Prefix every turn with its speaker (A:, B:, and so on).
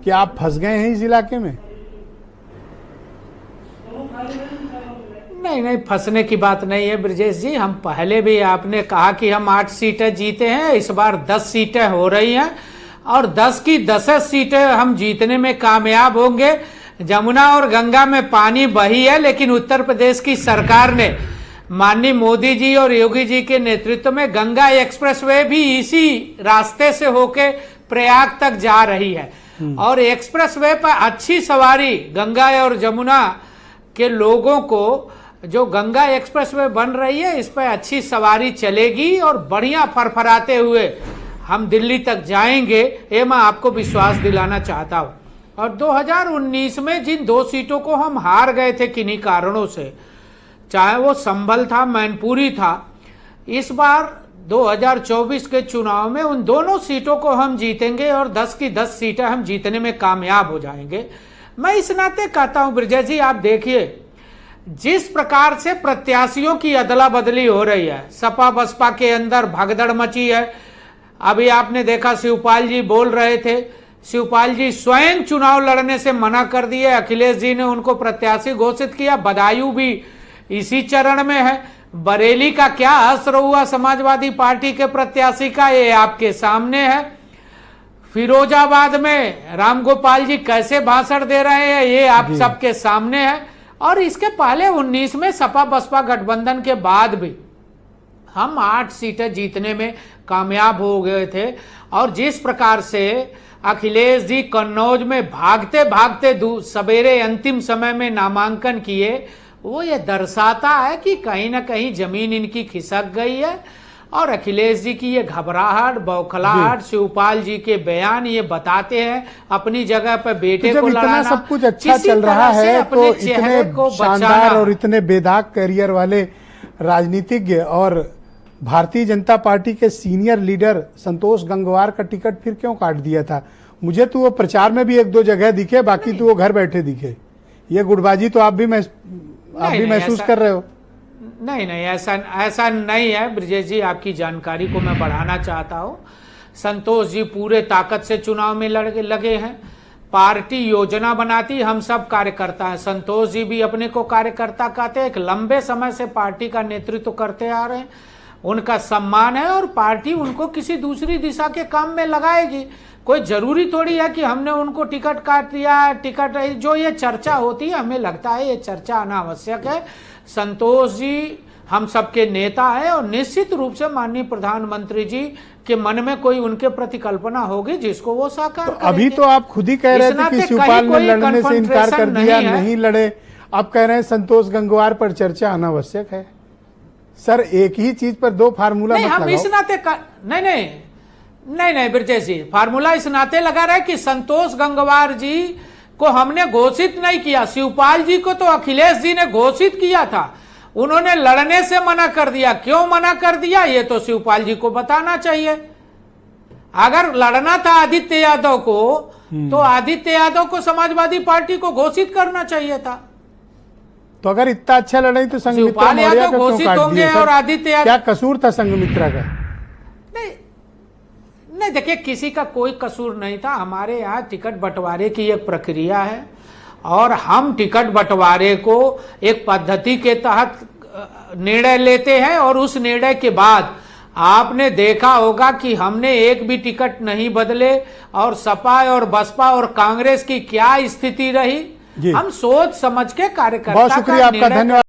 A: कि आप फंस गए हैं इस इलाके में?
B: नहीं, फंसने की बात नहीं है ब्रजेश जी। हम पहले भी आपने कहा कि हम 8 सीटें जीते हैं, इस बार 10 सीटें हो रही हैं और 10 की 10 सीटें हम जीतने में कामयाब होंगे। जमुना और गंगा में पानी बही है, लेकिन उत्तर प्रदेश की सरकार ने माननीय मोदी जी और योगी जी के नेतृत्व में गंगा एक्सप्रेसवे भी इसी रास्ते से होके प्रयाग तक जा रही है और एक्सप्रेसवे पर अच्छी सवारी गंगा और जमुना के लोगों को, जो गंगा एक्सप्रेसवे बन रही है इस पर अच्छी सवारी चलेगी और बढ़िया फरफराते हुए हम दिल्ली तक जाएंगे, ये मैं आपको विश्वास दिलाना चाहता हूं। और 2019 में जिन 2 सीटों को हम हार गए थे किन्हीं कारणों से, चाहे वो संभल था, मैनपुरी था, इस बार 2024 के चुनाव में उन दोनों सीटों को हम जीतेंगे और 10 की 10 सीटें हम जीतने में कामयाब हो जाएंगे। मैं इस नाते कहता हूं ब्रजेश जी, आप देखिए जिस प्रकार से प्रत्याशियों की अदला बदली हो रही है, सपा बसपा के अंदर भगदड़ मची है। अभी आपने देखा शिवपाल जी बोल रहे थे, शिवपाल जी स्वयं चुनाव लड़ने से मना कर दिए, अखिलेश जी ने उनको प्रत्याशी घोषित किया, बदायूं भी इसी चरण में है। बरेली का क्या असर हुआ समाजवादी पार्टी के प्रत्याशी का, ये आपके सामने है। फिरोजाबाद में रामगोपाल जी कैसे भाषण दे रहे हैं, ये आप सबके सामने है। और इसके पहले 19 में सपा बसपा गठबंधन के बाद भी हम 8 सीटें जीतने में कामयाब हो गए थे। और जिस प्रकार से अखिलेश जी कन्नौज में भागते भागते सवेरे अंतिम समय में नामांकन किए, वो ये दर्शाता है कि कहीं ना कहीं जमीन इनकी खिसक गई है। और अखिलेश जी की ये घबराहट, बौखलाहट, शिवपाल जी के बयान ये बताते हैं अपनी जगह पर बेटे को लड़ाना,
A: सब कुछ अच्छा चल रहा है तो इतने शानदार और इतने बेदाग करियर वाले राजनीतिज्ञ और भारतीय जनता पार्टी के सीनियर लीडर संतोष गंगवार का टिकट फिर क्यों काट दिया था? मुझे तो वो प्रचार में भी 1-2 जगह दिखे, बाकी तो वो घर बैठे दिखे। ये गुटबाजी तो आप भी महसूस कर रहे हो?
B: नहीं, ऐसा नहीं है ब्रजेश जी, आपकी जानकारी को मैं बढ़ाना चाहता हूँ। संतोष जी पूरे ताकत से चुनाव में लगे हैं, पार्टी योजना बनाती, हम सब कार्यकर्ता हैं। संतोष जी भी अपने को कार्यकर्ता कहते हैं, एक लंबे समय से पार्टी का नेतृत्व करते आ रहे हैं, उनका सम्मान है और पार्टी उनको किसी दूसरी दिशा के काम में लगाएगी। कोई जरूरी थोड़ी है कि हमने उनको टिकट काट दिया, टिकट जो ये चर्चा होती है, हमें लगता है ये चर्चा अनावश्यक है। संतोष जी हम सबके नेता है और निश्चित रूप से माननीय प्रधानमंत्री जी के मन में कोई उनके प्रति कल्पना होगी जिसको वो साकार करेंगे।
A: अभी तो आप खुद ही कह रहे थे कि शिवपाल ने लड़ने से इनकार कर दिया, नहीं लड़े। आप कह रहे हैं संतोष गंगवार पर चर्चा अनावश्यक है। सर एक ही चीज पर 2 फार्मूला
B: नहीं, हम इस नाते नहीं ब्रजेश जी, फार्मूला इस नाते लगा रहे कि संतोष गंगवार जी को हमने घोषित नहीं किया, शिवपाल जी को तो अखिलेश जी ने घोषित किया था, उन्होंने लड़ने से मना कर दिया। क्यों मना कर दिया ये तो शिवपाल जी को बताना चाहिए। अगर लड़ना था आदित्य यादव को तो आदित्य यादव को समाजवादी पार्टी को घोषित करना चाहिए था।
A: तो अगर इतना अच्छा लड़ाई तो संघमित्रा मौर्य का
B: घोषित होंगे और आदित्य यादव,
A: क्या कसूर था संघमित्रा का?
B: नहीं देखिए, किसी का कोई कसूर नहीं था। हमारे यहाँ टिकट बंटवारे की एक प्रक्रिया है और हम टिकट बंटवारे को एक पद्धति के तहत निर्णय लेते हैं और उस निर्णय के बाद आपने देखा होगा कि हमने एक भी टिकट नहीं बदले। और सपा और बसपा और कांग्रेस की क्या स्थिति रही, हम सोच समझ के कार्यकर्ता
A: बहुत शुक्रिया आपका, धन्यवाद।